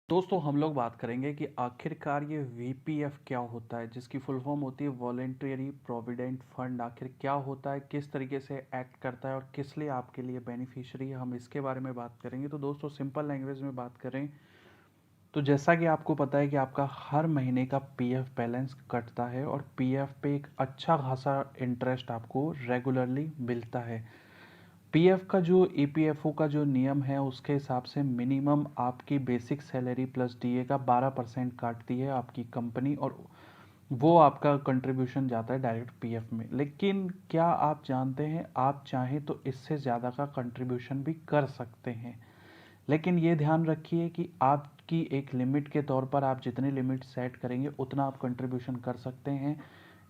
दोस्तों हम लोग बात करेंगे कि आखिरकार ये वीपीएफ क्या होता है, जिसकी फुल फॉर्म होती है वॉलेंटरी प्रोविडेंट फंड। आखिर क्या होता है, किस तरीके से एक्ट करता है और किस लिए आपके लिए बेनिफिशियरी है, हम इसके बारे में बात करेंगे। तो दोस्तों सिंपल लैंग्वेज में बात करें तो जैसा कि आपको पता है कि आपका हर महीने का पीएफ बैलेंस कटता है और पीएफ पे एक अच्छा खासा इंटरेस्ट आपको रेगुलरली मिलता है। पीएफ का जो ईपीएफओ का जो नियम है उसके हिसाब से मिनिमम आपकी बेसिक सैलरी प्लस डीए का 12% काटती है आपकी कंपनी, और वो आपका कंट्रीब्यूशन जाता है डायरेक्ट पीएफ में। लेकिन क्या आप जानते हैं, आप चाहें तो इससे ज़्यादा का कंट्रीब्यूशन भी कर सकते हैं। लेकिन ये ध्यान रखिए कि आपकी एक लिमिट के तौर पर आप जितनी लिमिट सेट करेंगे उतना आप कंट्रीब्यूशन कर सकते हैं।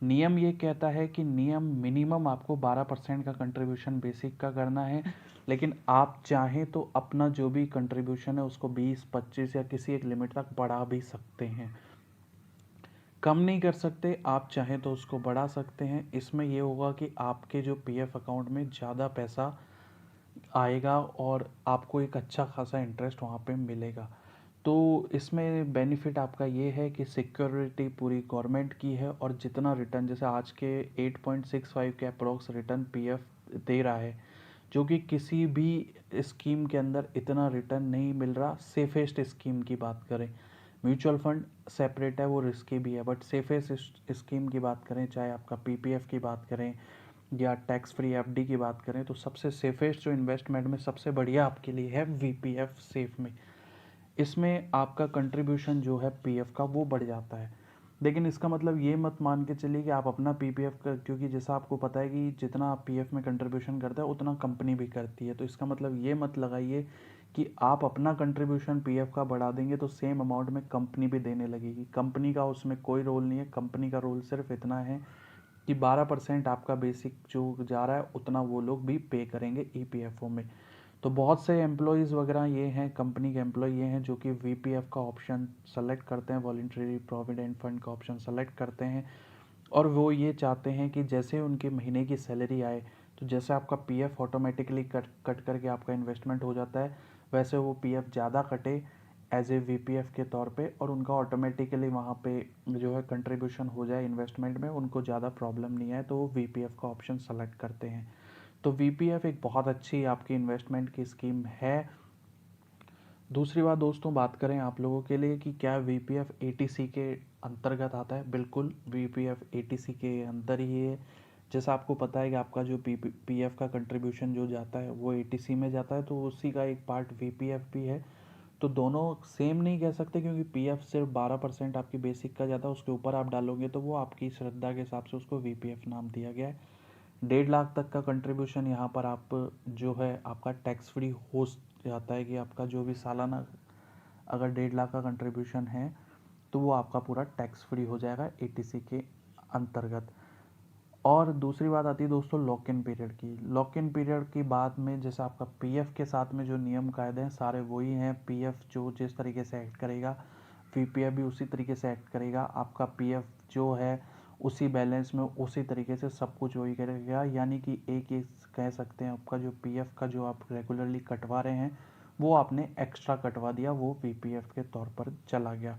नियम ये कहता है कि नियम मिनिमम आपको 12% का कंट्रीब्यूशन बेसिक का करना है, लेकिन आप चाहें तो अपना जो भी कंट्रीब्यूशन है उसको 20-25 या किसी एक लिमिट तक बढ़ा भी सकते हैं। कम नहीं कर सकते, आप चाहें तो उसको बढ़ा सकते हैं। इसमें यह होगा कि आपके जो पीएफ अकाउंट में ज़्यादा पैसा आएगा और आपको एक अच्छा खासा इंटरेस्ट वहाँ पे मिलेगा। तो इसमें बेनिफिट आपका ये है कि सिक्योरिटी पूरी गवर्नमेंट की है, और जितना रिटर्न जैसे आज के 8.65 के अप्रोक्स रिटर्न पीएफ दे रहा है, जो कि किसी भी स्कीम के अंदर इतना रिटर्न नहीं मिल रहा। सेफेस्ट स्कीम की बात करें, म्यूचुअल फंड सेपरेट है, वो रिस्की भी है, बट सेफेस्ट स्कीम की बात करें, चाहे आपका पीपीएफ की बात करें या टैक्स फ्री एफडी की बात करें, तो सबसे सेफेस्ट जो इन्वेस्टमेंट में सबसे बढ़िया आपके लिए है वीपीएफ सेफ में। इसमें आपका कंट्रीब्यूशन जो है पीएफ का वो बढ़ जाता है। लेकिन इसका मतलब ये मत मान के चलिए कि आप अपना पीपीएफ का, क्योंकि जैसा आपको पता है कि जितना आप पीएफ में कंट्रीब्यूशन करते हैं उतना कंपनी भी करती है, तो इसका मतलब ये मत लगाइए कि आप अपना कंट्रीब्यूशन पीएफ का बढ़ा देंगे तो सेम अमाउंट में कंपनी भी देने लगेगी। कंपनी का उसमें कोई रोल नहीं है। कंपनी का रोल सिर्फ इतना है कि 12% आपका बेसिक जो जा रहा है उतना वो लोग भी पे करेंगे ईपीएफओ में। तो बहुत से एम्प्लॉयज़ वगैरह ये हैं, कंपनी के एम्प्लॉय ये हैं जो कि वीपीएफ का ऑप्शन सेलेक्ट करते हैं, वॉलंटरी प्रोविडेंट फंड का ऑप्शन सेलेक्ट करते हैं, और वो ये चाहते हैं कि जैसे उनके महीने की सैलरी आए तो जैसे आपका पीएफ ऑटोमेटिकली कट कट करके आपका इन्वेस्टमेंट हो जाता है, वैसे वो पीएफ ज़्यादा कटे एज ए वीपीएफ के तौर पे, और उनका ऑटोमेटिकली वहाँ पे जो है कंट्रीब्यूशन हो जाए इन्वेस्टमेंट में, उनको ज़्यादा प्रॉब्लम नहीं आए, तो वो वीपीएफ का ऑप्शन सेलेक्ट करते हैं। तो वीपीएफ एक बहुत अच्छी आपकी इन्वेस्टमेंट की स्कीम है। दूसरी बात दोस्तों, बात करें आप लोगों के लिए कि क्या वीपीएफ एटीसी के अंतर्गत आता है, बिल्कुल वीपीएफ एटीसी के अंदर ही है। जैसा आपको पता है कि आपका जो पीएफ का कंट्रीब्यूशन जो जाता है वो एटीसी में जाता है, तो उसी का एक पार्ट वीपीएफ भी है। तो दोनों सेम नहीं कह सकते, क्योंकि पीएफ सिर्फ 12% आपकी बेसिक का जाता है, उसके ऊपर आप डालोगे तो वो आपकी श्रद्धा के हिसाब से उसको वीपीएफ नाम दिया गया है। 1.5 लाख तक का कंट्रीब्यूशन यहाँ पर आप जो है आपका टैक्स फ्री हो जाता है, कि आपका जो भी सालाना अगर 1.5 लाख का कंट्रीब्यूशन है तो वो आपका पूरा टैक्स फ्री हो जाएगा एटीसी के अंतर्गत। और दूसरी बात आती है दोस्तों लॉक इन पीरियड की। लॉक इन पीरियड की बात में जैसे आपका पीएफ के साथ में जो नियम कायदे हैं सारे वही हैं। पीएफ जो जिस तरीके से एक्ट करेगा वीपीएफ भी उसी तरीके से एक्ट करेगा। आपका पीएफ जो है उसी बैलेंस में उसी तरीके से सब कुछ वही करेगा, यानी कि एक एक कह सकते हैं आपका जो पीएफ का जो आप रेगुलरली कटवा रहे हैं वो आपने एक्स्ट्रा कटवा दिया, वो पीपीएफ के तौर पर चला गया।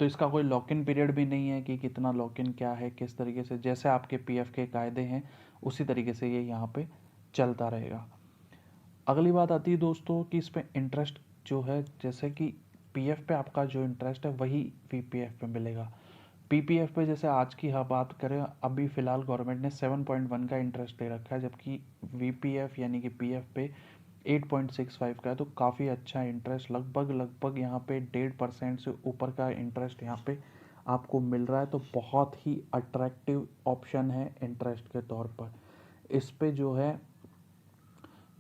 तो इसका कोई लॉक इन पीरियड भी नहीं है कि कितना लॉक इन क्या है किस तरीके से, जैसे आपके पीएफ के कायदे हैं उसी तरीके से ये यहाँ पे चलता रहेगा। अगली बात आती है दोस्तों कि इस पे इंटरेस्ट जो है, जैसे कि पीएफ पे आपका जो इंटरेस्ट है वही पीपीएफ पे मिलेगा। पीपीएफ पे जैसे आज की हाँ बात करें, अभी फ़िलहाल गवर्नमेंट ने 7.1 का इंटरेस्ट दे रखा है, जबकि वीपीएफ यानी कि पीएफ पे 8.65 का है। तो काफ़ी अच्छा इंटरेस्ट, लगभग लगभग यहाँ पे 1.5% से ऊपर का इंटरेस्ट यहाँ पे आपको मिल रहा है। तो बहुत ही अट्रैक्टिव ऑप्शन है इंटरेस्ट के तौर पर। इस पे जो है,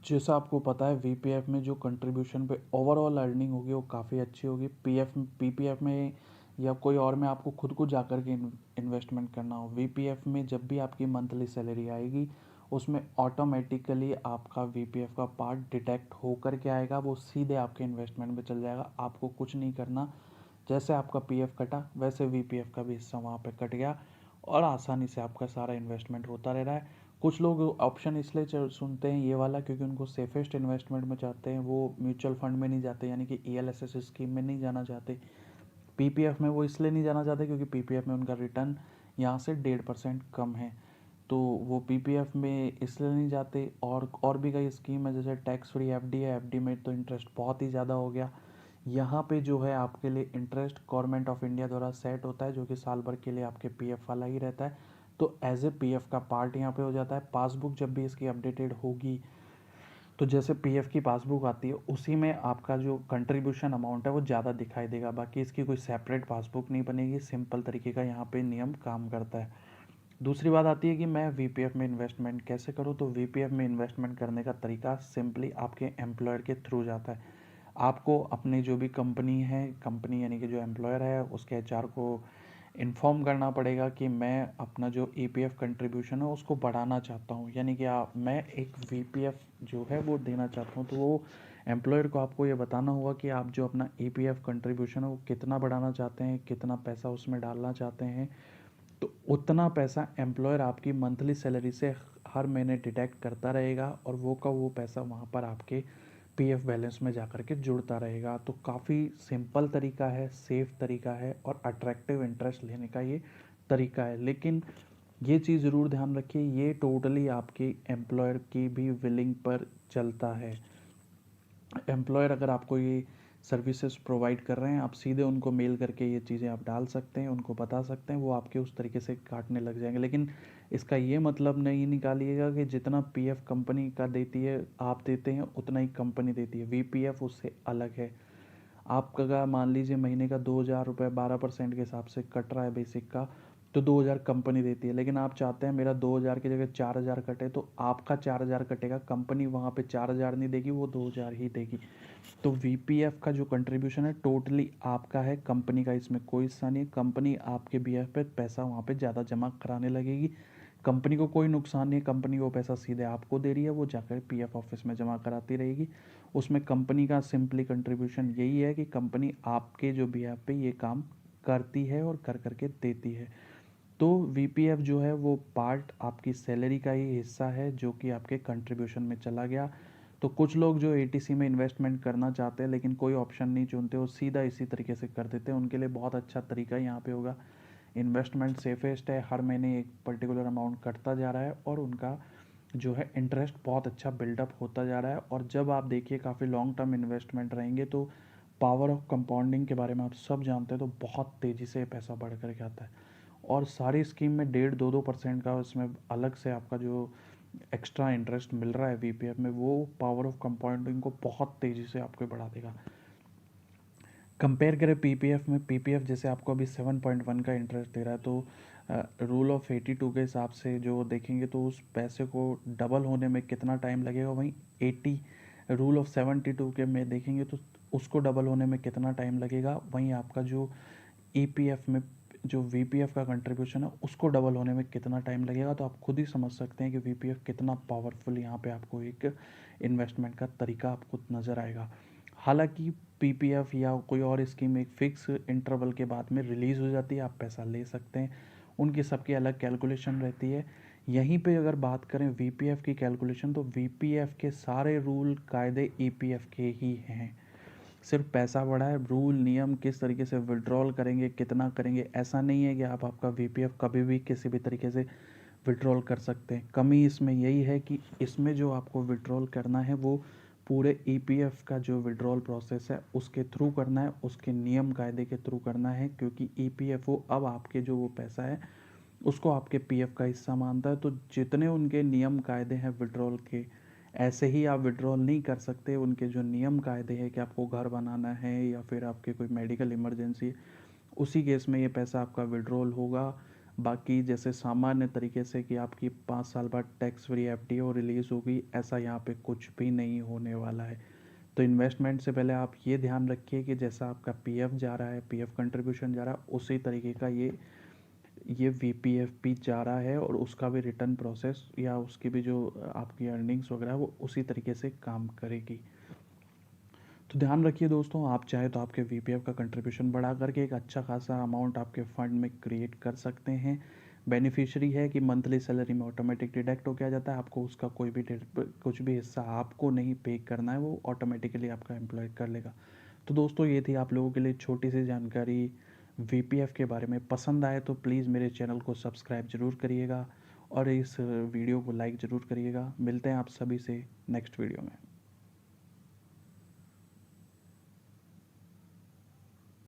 जैसा आपको पता है वीपीएफ में जो कंट्रीब्यूशन पे ओवरऑल अर्निंग होगी वो काफ़ी अच्छी होगी। पीपीएफ में या कोई और में आपको खुद को जाकर के इन्वेस्टमेंट करना हो। वीपीएफ में जब भी आपकी मंथली सैलरी आएगी उसमें ऑटोमेटिकली आपका वीपीएफ का पार्ट डिटेक्ट होकर के आएगा, वो सीधे आपके इन्वेस्टमेंट में चल जाएगा। आपको कुछ नहीं करना, जैसे आपका पीएफ कटा वैसे वीपीएफ का भी हिस्सा वहाँ पे कट गया और आसानी से आपका सारा इन्वेस्टमेंट होता रह रहा है। कुछ लोग ऑप्शन इसलिए सुनते हैं ये वाला क्योंकि उनको सेफेस्ट इन्वेस्टमेंट में चाहते हैं, वो म्यूचुअल फंड में नहीं जाते, यानी कि ELSS स्कीम में नहीं जाना चाहते। PPF में वो इसलिए नहीं जाना चाहते क्योंकि PPF में उनका रिटर्न यहाँ से 1.5% कम है, तो वो PPF में इसलिए नहीं जाते। और भी कई स्कीम है, जैसे टैक्स फ्री FD है, FD में तो इंटरेस्ट बहुत ही ज़्यादा हो गया। यहाँ पे जो है आपके लिए इंटरेस्ट गवर्नमेंट ऑफ इंडिया द्वारा सेट होता है, जो कि साल भर के लिए आपके PF वाला ही रहता है, तो एज ए PF का पार्ट यहाँ पे हो जाता है। पासबुक जब भी इसकी अपडेटेड होगी, तो जैसे PF की पासबुक आती है उसी में आपका जो कंट्रीब्यूशन अमाउंट है वो ज़्यादा दिखाई देगा, बाकी इसकी कोई सेपरेट पासबुक नहीं बनेगी। सिंपल तरीके का यहाँ पे नियम काम करता है। दूसरी बात आती है कि मैं VPF में इन्वेस्टमेंट कैसे करूँ, तो VPF में इन्वेस्टमेंट करने का तरीका सिंपली आपके एम्प्लॉयर के थ्रू जाता है। आपको अपनी जो भी कंपनी है, कंपनी यानी कि जो एम्प्लॉयर है उसके HR को इन्फॉर्म करना पड़ेगा कि मैं अपना जो EPF कंट्रीब्यूशन है उसको बढ़ाना चाहता हूँ, यानी कि मैं एक VPF जो है वो देना चाहता हूँ। तो वो एम्प्लॉयर को आपको ये बताना होगा कि आप जो अपना EPF कंट्रीब्यूशन है वो कितना बढ़ाना चाहते हैं, कितना पैसा उसमें डालना चाहते हैं। तो उतना पैसा एम्प्लॉयर आपकी मंथली सैलरी से हर महीने डिडक्ट करता रहेगा, और वो का वो पैसा वहाँ पर आपके PF बैलेंस में जा कर के जुड़ता रहेगा। तो काफ़ी सिंपल तरीका है, सेफ तरीका है, और अट्रैक्टिव इंटरेस्ट लेने का ये तरीका है। लेकिन ये चीज़ ज़रूर ध्यान रखिए, ये टोटली आपके एम्प्लॉयर की भी विलिंग पर चलता है। एम्प्लॉयर अगर आपको ये सर्विसेज प्रोवाइड कर रहे हैं, आप सीधे उनको मेल करके ये चीज़ें आप डाल सकते हैं, उनको बता सकते हैं, वो आपके उस तरीके से काटने लग जाएंगे। लेकिन इसका ये मतलब नहीं निकालिएगा कि जितना PF कंपनी का देती है आप देते हैं उतना ही कंपनी देती है। VPF उससे अलग है। आपका मान लीजिए महीने का 2,000 रुपये 12% के हिसाब से कट रहा है बेसिक का, तो 2,000 कंपनी देती है। लेकिन आप चाहते हैं मेरा 2,000 की जगह 4,000 कटे, तो आपका 4,000 कटेगा, कंपनी वहाँ पे 4,000 नहीं देगी, वो 2,000 ही देगी। तो VPF का जो कंट्रीब्यूशन है टोटली आपका है, कंपनी का इसमें कोई हिस्सा नहीं है। कंपनी आपके BF पे पैसा वहाँ पे ज़्यादा जमा कराने लगेगी, कंपनी को कोई नुकसान नहीं है, कंपनी वो पैसा सीधे आपको दे रही है, वो जाकर PF ऑफिस में जमा कराती रहेगी। उसमें कंपनी का सिंपली कंट्रीब्यूशन यही है कि कंपनी आपके जो BF पे ये काम करती है और कर करके देती है। तो VPF जो है वो पार्ट आपकी सैलरी का ही हिस्सा है जो कि आपके कंट्रीब्यूशन में चला गया। तो कुछ लोग जो ATC में इन्वेस्टमेंट करना चाहते हैं लेकिन कोई ऑप्शन नहीं चुनते, वो सीधा इसी तरीके से कर देते हैं, उनके लिए बहुत अच्छा तरीका यहाँ पे होगा। इन्वेस्टमेंट सेफेस्ट है, हर महीने एक पर्टिकुलर अमाउंट कटता जा रहा है और उनका जो है इंटरेस्ट बहुत अच्छा बिल्डअप होता जा रहा है। और जब आप देखिए काफ़ी लॉन्ग टर्म इन्वेस्टमेंट रहेंगे तो पावर ऑफ कंपाउंडिंग के बारे में आप सब जानते हैं, तो बहुत तेज़ी से पैसा बढ़ कर के आता है। और सारी स्कीम में 1.5-2% का इसमें अलग से आपका जो एक्स्ट्रा इंटरेस्ट मिल रहा है VPF में, वो पावर ऑफ कंपाउंडिंग को बहुत तेज़ी से आपको बढ़ा देगा। कंपेयर करें PPF में, PPF जैसे आपको अभी 7.1 का इंटरेस्ट दे रहा है, तो रूल ऑफ 82 के हिसाब से जो देखेंगे तो उस पैसे को डबल होने में कितना टाइम लगेगा, वहीं 80 रूल ऑफ 72 के में देखेंगे तो उसको डबल होने में कितना टाइम लगेगा, वहीं आपका जो EPF में जो VPF का कंट्रीब्यूशन है उसको डबल होने में कितना टाइम लगेगा। तो आप खुद ही समझ सकते हैं कि VPF कितना पावरफुल यहाँ पे आपको एक इन्वेस्टमेंट का तरीका आपको नज़र आएगा। हालांकि PPF या कोई और स्कीम एक फ़िक्स इंटरवल के बाद में रिलीज़ हो जाती है, आप पैसा ले सकते हैं, उनकी सबकी अलग कैलकुलेशन रहती है। यहीं पे अगर बात करें VPF की कैलकुलेशन, तो VPF के सारे रूल कायदे EPF के ही हैं। सिर्फ पैसा बढ़ा है, रूल नियम किस तरीके से विड्रॉल करेंगे, कितना करेंगे, ऐसा नहीं है कि आप आपका VPF कभी भी किसी भी तरीके से विड्रॉल कर सकते हैं। कमी इसमें यही है कि इसमें जो आपको विड्रॉल करना है वो पूरे EPF का जो विड्रॉल प्रोसेस है उसके थ्रू करना है, उसके नियम कायदे के थ्रू करना है, क्योंकि EPFO अब आपके जो वो पैसा है उसको आपके PF का हिस्सा मानता है। तो जितने उनके नियम कायदे हैं विड्रॉल के, ऐसे ही आप विड्रॉल नहीं कर सकते। उनके जो नियम कायदे हैं कि आपको घर बनाना है या फिर आपके कोई मेडिकल इमरजेंसी, उसी केस में ये पैसा आपका विड्रॉल होगा। बाकी जैसे सामान्य तरीके से कि आपकी 5 साल बाद टैक्स फ्री FDO रिलीज़ होगी, ऐसा यहाँ पे कुछ भी नहीं होने वाला है। तो इन्वेस्टमेंट से पहले आप ये ध्यान रखिए कि जैसा आपका PF जा रहा है, PF कंट्रीब्यूशन जा रहा है, उसी तरीके का ये VPF भी जा रहा है, और उसका भी रिटर्न प्रोसेस या उसकी भी जो आपकी अर्निंग्स वगैरह है वो उसी तरीके से काम करेगी। तो ध्यान रखिए दोस्तों, आप चाहे तो आपके VPF का कंट्रीब्यूशन बढ़ा करके एक अच्छा खासा अमाउंट आपके फ़ंड में क्रिएट कर सकते हैं। बेनिफिशियरी है कि मंथली सैलरी में ऑटोमेटिक डिडक्ट हो के आ जाता है, आपको उसका कोई भी कुछ भी हिस्सा आपको नहीं पे करना है, वो ऑटोमेटिकली आपका एम्प्लॉय कर लेगा। तो दोस्तों ये थी आप लोगों के लिए छोटी सी जानकारी वीपीएफ के बारे में। पसंद आए तो प्लीज़ मेरे चैनल को सब्सक्राइब ज़रूर करिएगा और इस वीडियो को लाइक ज़रूर करिएगा। मिलते हैं आप सभी से नेक्स्ट वीडियो में।